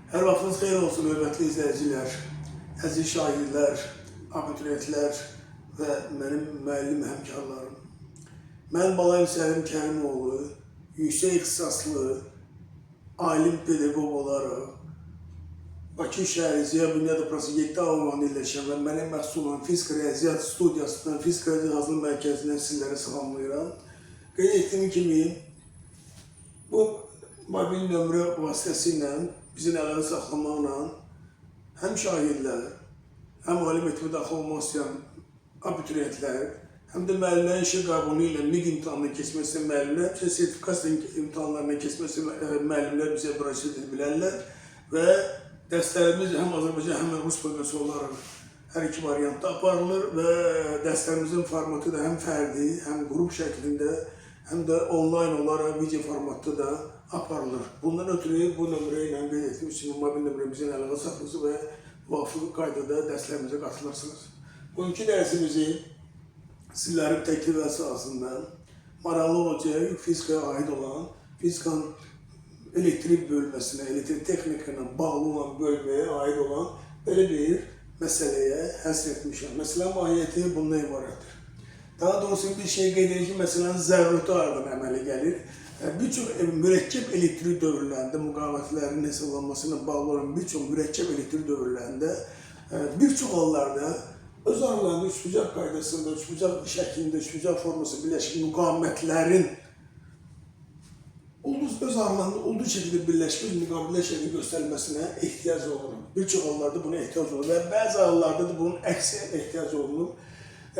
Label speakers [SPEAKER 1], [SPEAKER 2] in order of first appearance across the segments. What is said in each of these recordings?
[SPEAKER 1] Hər vaxtınız xeyir olsun, hörmətli izləyicilər, əziz şagirdlər, abituriyentlər və mənim müəllim həmkarlarım. Mən Balayım Səlim Kərimoğlu, yüksək ixtisaslı alim pedaqoq olaraq Bakı şəhəri Ziya Bünyadov Prosesi 7 ünvanı illəşən və mənim məxsus olan Fizika Riyaziyyat Studiyasından, Fizika Riyaziyyat Hazırlıq Mərkəzindən sizləri salamlayıram. Qeyd etdiyim kimi, bu mobil nömrə vasitəsilə bizim əlaqə saxlamaqla həm şagirdlər, həm ali məktəbə daxil olmaq istəyən abituriyentlər, həm də müəllimlərin işə qəbulu ilə MİQ imtahanını keçmək istəyən müəllimlər, sertifikasiya imtahanlarına keçmək istəyən müəllimlər bizə müraciət edə bilərlər və dərslərimiz həm Azərbaycan, həm Rus bölgəsi olaraq hər iki variantda aparılır və dərslərimizin formatı da həm fərdi, həm qrup şəklində, həm də onlayn olaraq video formatda da aparılır. Bundan ötürü bu nömrə ilə qeyd etdiyim üçün mobil nömrəmizin əlaqə saxlasınız və müvafiq qaydada dərslərimizə qatılırsınız. Bugünkü dərsimizi sizlərin təklif əsasında maraqlı olacaq, fizikaya aid olan, fizikanın elektrik bölməsinə, elektrik texnikayla bağlı olan bölməyə aid olan belə bir məsələyə həsr etmişəm. Məsələnin mahiyyəti bundan ibarətdir. Daha doğrusu bir şey qeyd edir ki, məsələnin zərurəti aradan əmələ gəlir. Bir çox mürəkkəb elektrik dövrlərində, müqavimətlərin hesablanmasına bağlı olan bir çox mürəkkəb elektrik dövrlərində bir çox hallarda öz aralarında üçbucaq qaydasında, üçbucaq şəklində, üçbucaq forması birləşik müqavimətlərin öz aralarında olduğu şəkildə birləşmiş müqavilə şəkli göstərilməsinə ehtiyac olunur. Bir çox hallarda buna ehtiyac olunur və bəzi hallarda da bunun əksinə ehtiyac olunur.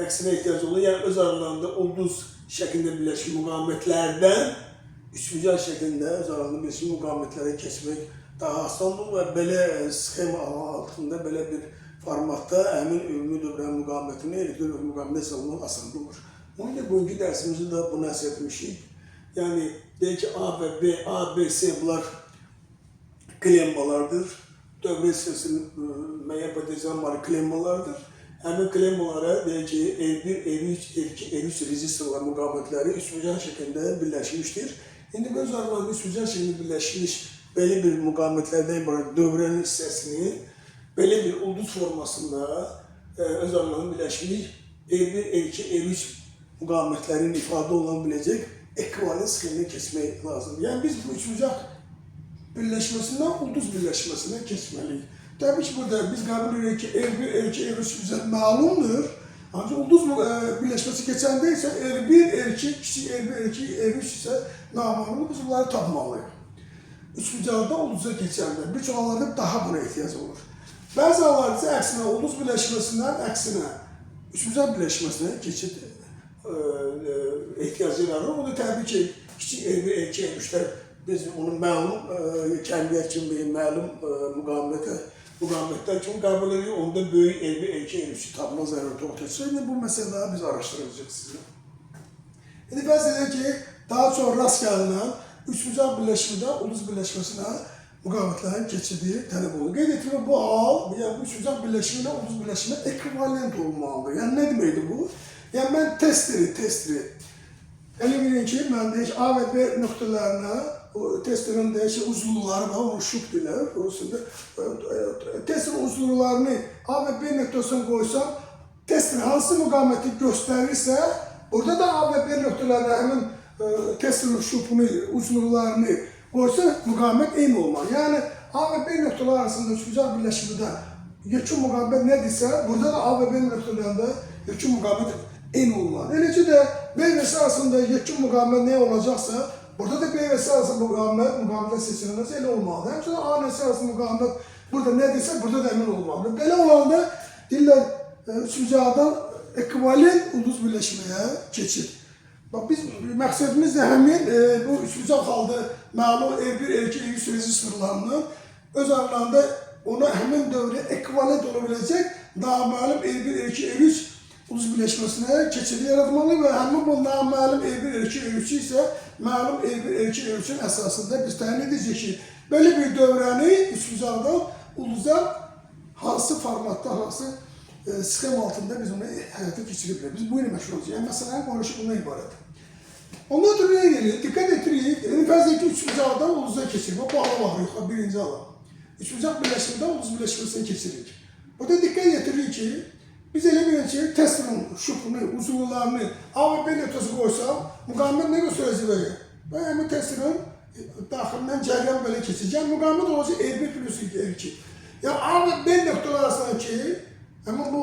[SPEAKER 1] Əksinə ehtiyac olunur. Yəni öz aralarında olduğu şəkildə birləşmiş müqavimətlərdən üçbucaq şəklində öz aralarında birləşmiş müqavimətlərə keçmək daha asandır və belə sxema altında, belə bir formatda həmin ümumi dövrənin müqavimətini elektrik müqavimətə hesablamaq asandır olur. Onun ilə bugünkü dərsimizdə də bunu həsr etmişik. Yəni, deyək ki, A və B, A, B, C bunlar klemmalardır. Dövrə hissəsinin müəyyən potensialları klemmalardır. Həmin klemmalara deyək ki, E1, E3, E2, E3 rezistorlar müqavimətləri üçbucaq şəklində birləşmişdir. İndi öz aralarında üçbucaq şəklində birləşmiş belə bir müqavimətlərdən ibarət dövrənin hissəsini belə bir ulduz formasında öz aralarında birləşmiş E1, E2, E3 müqavimətlərin ifadə oluna biləcək ekvivalent sxeminə keçmək lazımdır. Yəni biz bu üçbucaq birləşməsindən ulduz birləşməsinə keçməliyik. Təbii ki, burada biz qəbul edirik ki, R1, R2, R3 bizə məlumdur. Ancaq ulduz birləşməsi keçəndə isə R1, R2, kiçik R1, R2, R3 isə naməlumdur. Biz bunları tapmalıyıq. Üçbucaqda ulduza keçəndə bir çox hallarda daha buna ehtiyac olur. Bəzi hallarda isə əksinə ulduz birləşməsindən əksinə üçbucaq birləşməsinə keçid ehtiyacı yaranır. O da təbii ki, kiçik R1, R2, R3'lər biz onu məlum kəmiyyət kimi, məlum müqavimətlər kimi qəbul edirik. Onda böyük R1, R2, R3'ü tapma zərurəti ortaya çıxır. İndi bu məsələləri biz araşdıracağıq sizə. İndi bəzi edək ki, daha çox rast gəlinən üçbucaq birləşmədə ulduz birləşməsinə müqavimətlərin keçidi tələb olunur. Qeyd etmə bu hal, yəni bu üçbucaq birləşmə ilə ulduz birləşmə ekvivalent olmalıdır. Yəni nə deməkdir bu? Yəni mən testeri elə bilin ki, mən deyək A və B nöqtələrinə testerin deyək ki, uzunluqları var, onu şub deyilər. Testerin uzunluqlarını A və B nöqtəsinə qoysam, tester hansı müqaviməti göstərirsə, burada da A və B nöqtələrində həmin testerin şubunu, uzunluqlarını qoysa, müqavimət eyni olmalı. Yəni A və B nöqtələri arasında üçbucaq birləşmədə yekun müqavimət nədirsə, burada da A və B nöqtələrində yekun müqavimət eyni olmalı. Eləcə də B və C arasında yekun müqavimət nə olacaqsa, burada da B və C arasında müqavimət seçilməsi elə olmalıdır. Həmçinin A və C arasında müqavimət burada nədirsə, burada da əmin olmalıdır. Belə olanda deyirlər, üçbucaqdan ekvivalent ulduz birləşməyə keçir. Bax, biz məqsədimiz də həmin bu üçbucaq halda məlum R1, R2, R3 rezistorlarının öz aralarında ona həmin dövrə ekvivalent ola biləcək naməlum R1, R2, R3 ulduz birləşməsinə keçidi yaratmalı və həmin bu naməlum R1, R2, R3 isə məlum R1, R2, R3'ün əsasında biz təyin edəcək ki, belə bir dövrəni üçbucaqdan ulduza hansı formatda, hansı sxem altında biz onu həyata keçirə bilərik. Biz bu ilə məşğul olacağıq. Yəni, məsələnin konuşu bundan ibarət. Ondan ötürü nə edirik? Diqqət etdirik. Fərzə ki, üçbucaqdan ulduza keçirik. Bu hala baxırıq, birinci hala.
[SPEAKER 2] üçbucaq birləşməsində ulduz birləşməsini keçirik. Burada diqqət yetiririk ki, biz elə bilək ki, testin şupunu, uzunlularını A və B nöqtəsi qoysaq, müqavimət nə göstərəcək belə? Və həmin testin daxilindən cəryan belə keçəcək. Müqavimət olacaq R1 plus R2. Yəni A və B nöqtələri arasındakı, həmin bu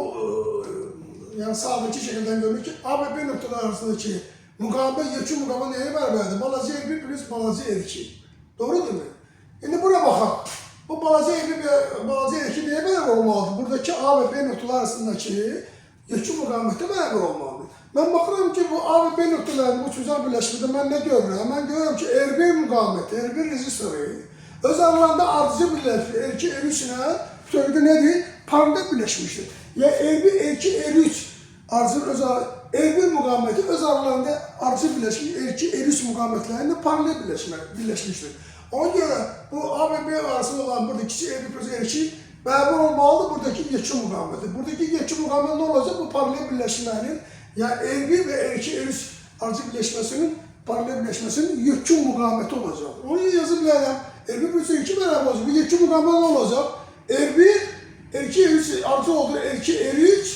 [SPEAKER 2] yəni sağdakı şəkildən görünür ki, A və B nöqtələri arasındakı müqavimət, yekun müqavimət nəyə bərabərdir? Balaca R1 plus balaca R2. Doğrudurmu? İndi bura baxaq. Bu balaca R1 və balaca R2 nəyə bərabər olmalıdır? Buradakı A və B nöqtələri arasındakı yekun müqavimətə bərabər olmalıdır. Mən baxıram ki, bu A və B nöqtələrinin bu üçbucaq birləşməsində mən nə görürəm? Mən görürəm ki, R1 müqaviməti, R1 rezistoru öz aralarında ardıcı birləşmir. R2, R3 ilə bütövlükdə nədir? Paralel birləşmişdir. Yəni R1, R2, R3 ardıcı öz R1 müqaviməti öz aralarında ardıcı birləşmiş, R2, R3 müqavimətlərində paralel birləşmişdir. Ona görə bu A və B arasında olan buradakı R1 plus R2 bərabər olmalıdır buradakı yekun müqaviməti. Buradakı yekun müqavimət nə olacaq? Bu paralel birləşmələrin, yəni R1 və R2, R3 ardıcı birləşməsinin, paralel birləşməsinin yekun müqaviməti olacaq. Onu yazı bilərəm. R1 plus R2 bərabər olacaq. Bu yekun müqavimət nə olacaq? R1, R2, R3 artı olur. R2, R3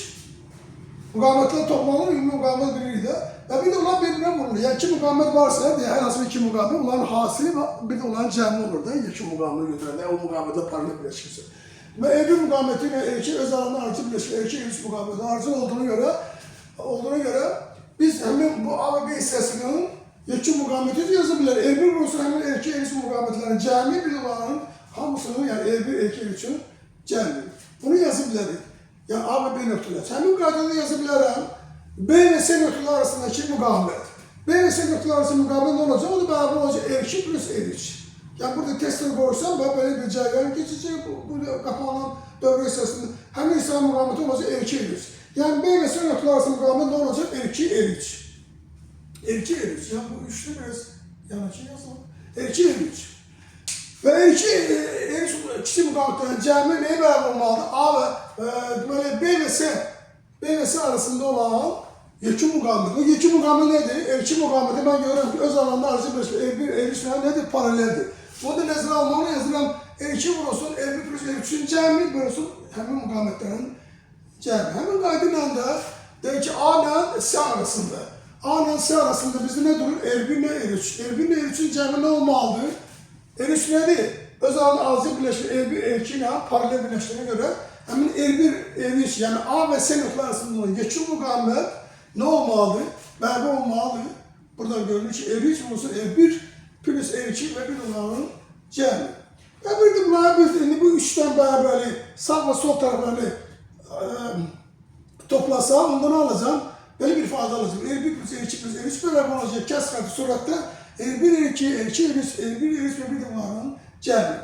[SPEAKER 2] müqavimətlər toplanır, ümumi müqavimət bilirik də. Və bir də onlar birbirine vurulur. Yəni iki müqavimət varsa, hər hansı bir iki müqavimət, onların hasili və bir də onların cəmi olur da, yekun müqavimət götürəndə, o müqavimətlə paralel birləşirsə. Və R1 müqaviməti ilə R2 öz aralarında ardıcı birləşir, R2, R3 müqaviməti ardıcı olduğuna görə biz həmin bu A və B hissəsinin yekun müqaviməti yazı bilər. R1 vurulsun həmin R2, R3 müqavimətlərin cəmi bir olanın hamısının, yəni R1, R2, R3'ün cəmi. Bunu yazı bilərik. Yəni A və B nöqtələr. Həmin qaydada yazı bilərəm. B və C nöqtələri arasındakı müqavimət. B və C nöqtələri arasında müqavimət nə olacaq? O da bərabər olacaq R2 plus R3. Yəni burada testleri qorursam, belə bir cəryan keçəcək. Burada qapanan dövrə hissəsində həmin hissənin müqaviməti olacaq R2 R3. Yəni B və C nöqtələri arasında müqavimət nə olacaq? R2 R3. R2 R3. Yəni bu üçlü biraz yanıcı yazılır. R2 R3. Və R2 R3 kiçik müqavimətlərin cəmi nəyə bərabər olmalıdır? A və deməli B və C arasında olan yekun müqavimət. O yekun müqavimət nədir? R2 müqaviməti mən görürəm ki, öz alanında ardıcı birləşmə R1, R3 nədir? Paraleldir. Bunu da nəzərə almalı yazıram. R2 vurulsun, R1 plus R3'ün cəmi bölünsün həmin müqavimətlərin cəmi. Həmin qayda ilə də deyək ki, A ilə C arasında. A ilə C arasında bizdə nə durur? R1 ilə R3. R1 ilə R3'ün cəmi nə olmalıdır? R3 nədir? Öz alanında ardıcı birləşmə R1, R2 ilə paralel birləşdiyinə görə həmin R1, R3, yəni A və C nöqtələri arasında olan yekun müqavimət nə olmalıdır? Bərabər olmalıdır. Buradan görünür ki, R3 vurulsun R1 plus R2 və bir onların cəmi. Və bir də bunları bu üçdən bərabərli sağ və sol tərəflərini toplasaq, ondan alacağım. Belə bir ifadə alacağım. R1 plus R2 plus R3 bərabər olacaq. Kəsrəti surətdə R1, R2, R2, R1, R3 və bir də onların cəmi.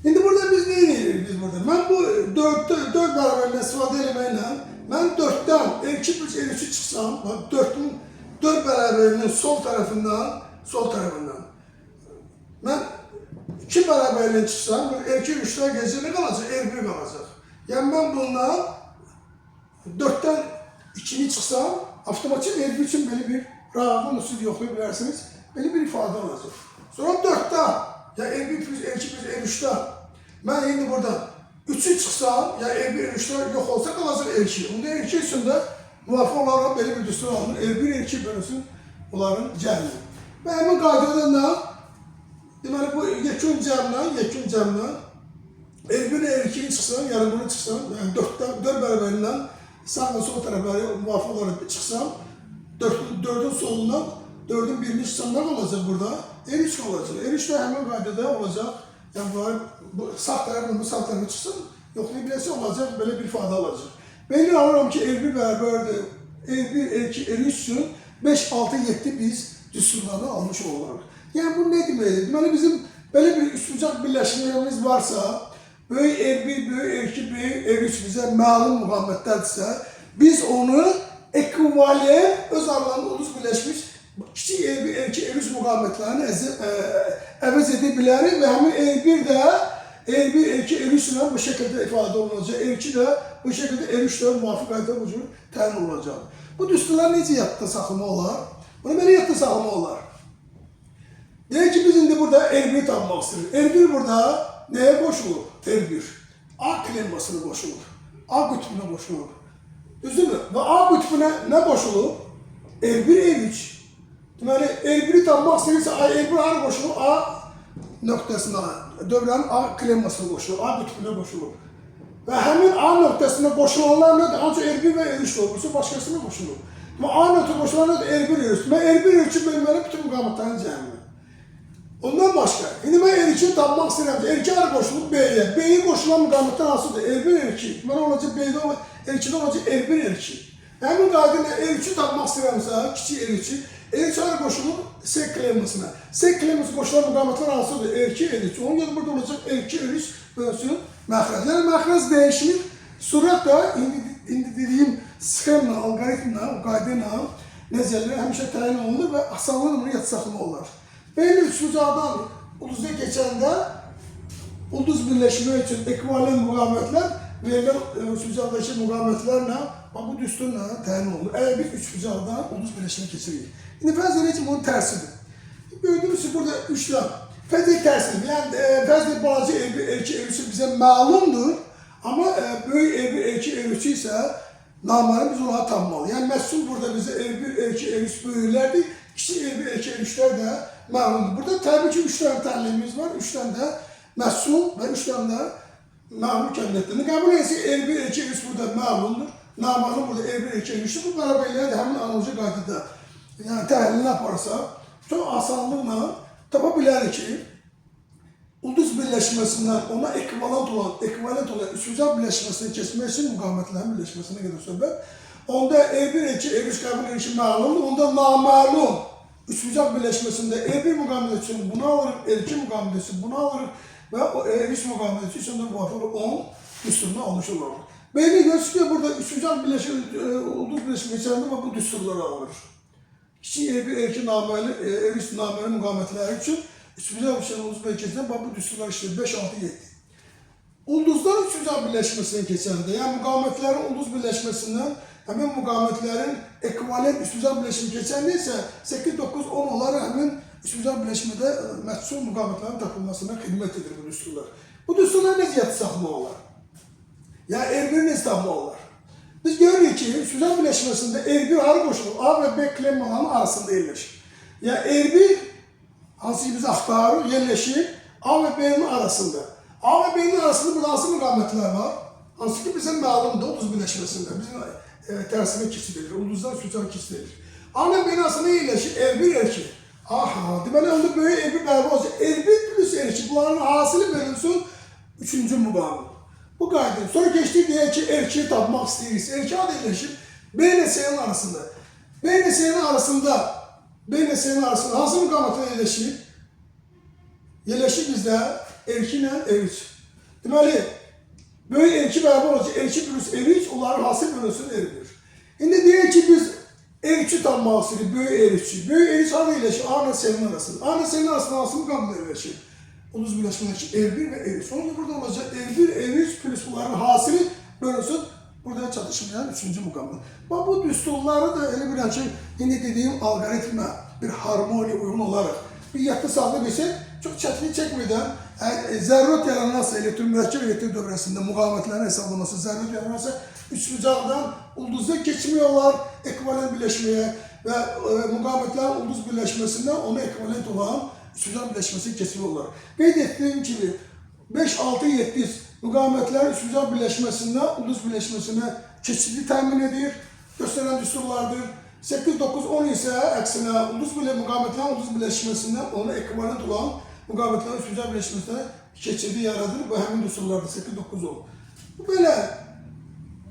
[SPEAKER 2] İndi burada biz ne edirik biz burada? Ben bu 4 bərabərliyindən istifadə eləməklə, mən 4'dən R2 plus R3'ü çıxsam, 4'ün 4 bərabərliyinin sol tərəfindən, mən 2 bərabərliyindən çıxsam, R2 3'dən gələcək, nə qalacaq? R1 qalacaq. Yəni mən bundan 4'dən 2'ni çıxsam, avtomatik R1 üçün belə bir rahatlıqla siz yoxlaya bilərsiniz, belə bir ifadə olacaq. Sonra 4'dən, yəni R1 plus R2 plus R3'dən, mən indi buradan 3'ü çıxsam, yəni R1 R3'dən yox olsa qalacaq R2. Onda R2 üçün də müvafiq olaraq belə bir düstur alınır. R1 R2 bölünsün onların cəmi. Və həmin qaydada deməli bu yekun cəmlə R1 R2'ni çıxsam, yəni bunu çıxsam, yəni 4 bərabərliyindən sağ və sol tərəfləri müvafiq olaraq çıxsam, 4'ün solundan 4'ün birini çıxsam nə qalacaq burada? R3 qalacaq. R3 də həmin qaydada olacaq. Yəni bu sağ tərəflə bu sağ tərəfə çıxsın, yoxlaya biləsi olacaq, belə bir ifadə alacaq. Belli alıram ki, R1 bərabərdir, R1, R2, R3 üçün 5, 6, 7 biz düsturlarını almış olarıq. Yəni bu nə deməkdir? Deməli bizim belə bir üçbucaq birləşmələrimiz varsa, böyük R1, böyük R2, böyük R3 bizə məlum müqavimətlərdirsə, biz onu ekvivalent öz aralarında ulus birləşmiş kiçik R1, R2, R3 müqavimətlərini əvəz edə bilərik və həmin R1 də R1, R2, R3 ilə bu şəkildə ifadə olunacaq. R2 də bu şəkildə R3 də müvafiq qaydada bu cür təyin olunacaq. Bu düsturlar necə yadda saxlama olar? Bunu belə yadda saxlama olar. Deyək ki, biz indi burada R1 tapmaq istəyirik. R1 burada neye qoşulur? R1. A klemmasına qoşulur. A qütbünə qoşulur. Düzdürmü? Və A qütbünə nə qoşulur? R1, R3. Deməli, R1-i tapmaq istəyirsə, R1 hara qoşulur? A nöqtəsinə, dövrənin A klemmasına qoşulur, A qütbünə qoşulur. Və həmin A nöqtəsinə qoşulanlar nədir? Ancaq R1 və R3 olursa, başqasına qoşulur. A nöqtə qoşulanlar da R1, R3. Mən R1, R3-ü bölməli bütün müqamətlərin cəmini. Ondan başqa, indi mən R2-ni tapmaq istəyirəm ki, R2 hara qoşulub B-yə. B-yə qoşulan müqamətlər hansıdır? R1, R2. Mən olacaq B-də olacaq, R2-də olacaq R1, R2. Həmin qayda R3-ü tapmaq istəyirəmsə, kiçik R3-ü, R3 hara qoşulub S klemmasına. S klemması qoşulan müqamətlər hansıdır? R2, R3. Onun yerində burada olacaq R2, R3 bölsün məxrəc. Yəni məxrəc dəyişmir. Surat da indi dediyim sxemlə, algoritmlə, qayda ilə nəzərlər həmişə təyin olunur və asanlıqla bunu yad saxlama olar. Belli üçbucaqdan ulduza keçəndə ulduz birləşmək üçün ekvivalent müqamətlər verilən üçbucaqdakı müqamətlərlə bu düsturla təyin olunur. Əgər biz üçbucaqdan ulduz birləşmə keçirik. İndi fərz edək ki, bunun tərsidir. Gördüyünüz ki, burada üçdən fərz edək tərsidir. Yəni, fərz edək balaca R1, R2, R3 bizə məlumdur. Amma böyük R1, R2, R3 isə naməni biz onları tanımalıyıq. Yəni, məhsul burada bizə R1, R2, R3 böyüklərdir. Kiçik R1, R2, R3'lər də məlumdur. Burada təbii ki, 3 dənə təlimimiz var. 3 dənə də məhsul və 3 dənə də məlum kəmiyətdir. Qəbul etsək, R1, R2, R3 burada məlumdur. Naməni burada R1, R2, R3'dür. Bu bərabərliklər də həmin analoji qaydada təhlilini aparsa, çox asanlıqla tapa bilərik ki, ulduz birləşməsindən ona ekvivalent olan üçbucaq birləşməsini keçmək üçün müqamətlərin birləşməsinə qədər söhbət. Onda R1, R2, R3 qəbul edir ki, məlumdur. Onda naməlum üçbucaq birləşməsində R1 müqaviməti üçün bunu alırıq, R2 müqaviməti üçün bunu alırıq və R3 müqaviməti üçün də müvafiq 10 düsturuna almış oluruz. Belli görürsünüz ki, burada üçbucaq ulduz birləşmə keçəndə bu düsturlar alınır. Kiçik R1, R2 naməli, R3 naməli müqavimətləri üçün üçbucaq ulduz birləşmə keçəndə bu düsturlar işləyir 5, 6, 7. Ulduzlar üçbucaq birləşməsindən keçəndə, yəni müqavimətlərin ulduz birləşməsindən həmin müqavimətlərin ekvivalent üçbucaq birləşmə keçəndə isə 8, 9, 10 olaraq həmin üçbucaq birləşmədə məhsul müqavimətlərin tapılmasına xidmət edir bu düsturlar. Bu düsturlar necə yadda saxlamaq olar? Yəni R1-i necə tapmaq olar? Biz görürük ki, üçbucaq birləşməsində R1 hara qoşulur? A və B klemmalarının arasında yerləşir. Yəni R1 hansı ki biz axtarırıq, yerləşir A və B-nin arasında. A və B-nin arasında burada hansı müqavimətlər var? Hansı ki bizə məlumdur ulduz birləşməsində. Bizim tərsinə keçidilir, ulduzlar üçbucaq keçidilir. A və B-nin arasında yerləşir R1, R2. Aha, deməli onda böyük R1 bərabər olacaq. R1 plus R2 bunların hasili bölünsün 3-cü müqavimət. Bu qayda. Sonra keçdik deyək ki, R2'yi tapmaq istəyirik. R2 adı yerləşir B ilə S-nin arasında. B ilə S-nin arasında hansı müqavimətlər yerləşir? Yerləşir bizdə R2 ilə R3. Deməli, böyük R2 bərabər olacaq. R2 plus R3 onların hasil bölünsün R1. İndi deyək ki, biz R3'ü tapmaq istəyirik, böyük R3'ü. Böyük R3 adı yerləşir A ilə S-nin arasında. A ilə S-nin arasında hansı müqavimətlər yerləşir? Ulduz birləşmədəki R1 və R3. Sonra burada olacaq R1, R3 plus bunların hasili bölünsün. Burada çatışmayan 3-cü müqavimət. Bu düsturları da elə bilən ki, indi dediyim algoritmə bir harmoniya uyğun olaraq bir yadda saxlaya bilsək, çox çətinlik çəkmədən zərurət yaranarsa, elektrik elektrik dövrəsində müqavimətlərin hesablaması zərurət yaranarsa, üçbucaqdan ulduza keçmək olar, ekvivalent birləşməyə və müqavimətlərin ulduz birləşməsindən ona ekvivalent olan üçbucaq birləşməsi keçmək olar. Qeyd etdiyim kimi 5, 6, 7 müqavimətlərin üçbucaq birləşməsindən ulduz birləşməsinə keçidi təmin edir, göstərən düsturlardır. 8, 9, 10 isə əksinə müqavimətlərin ulduz birləşməsindən ona ekvivalent olan müqavimətlərin üçbucaq birləşməsinə keçidi yaradır və həmin düsturlardır 8, 9, 10. Bu belə.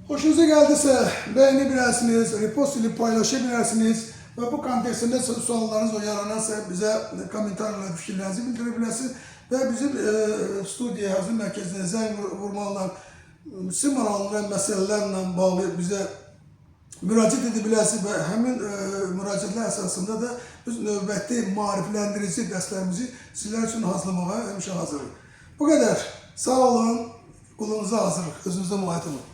[SPEAKER 2] Hoşunuza gəldisə beğeni bilərsiniz, repost edib paylaşa bilərsiniz. Və bu kontekstində suallarınız yaranarsa bizə komentarlarla fikirlərinizi bildirə bilərsiniz. Və bizim studiya hazır mərkəzinə zəng vurmalarla, sizin maraqlı məsələlərlə bağlı bizə müraciət edə bilərsiniz və həmin müraciətlər əsasında da biz növbəti maarifləndirici dərslərimizi sizlər üçün hazırlamağa həmişə hazırıq. Bu qədər. Sağ olun, qulunuza hazırıq. Özünüzə mülayət olun.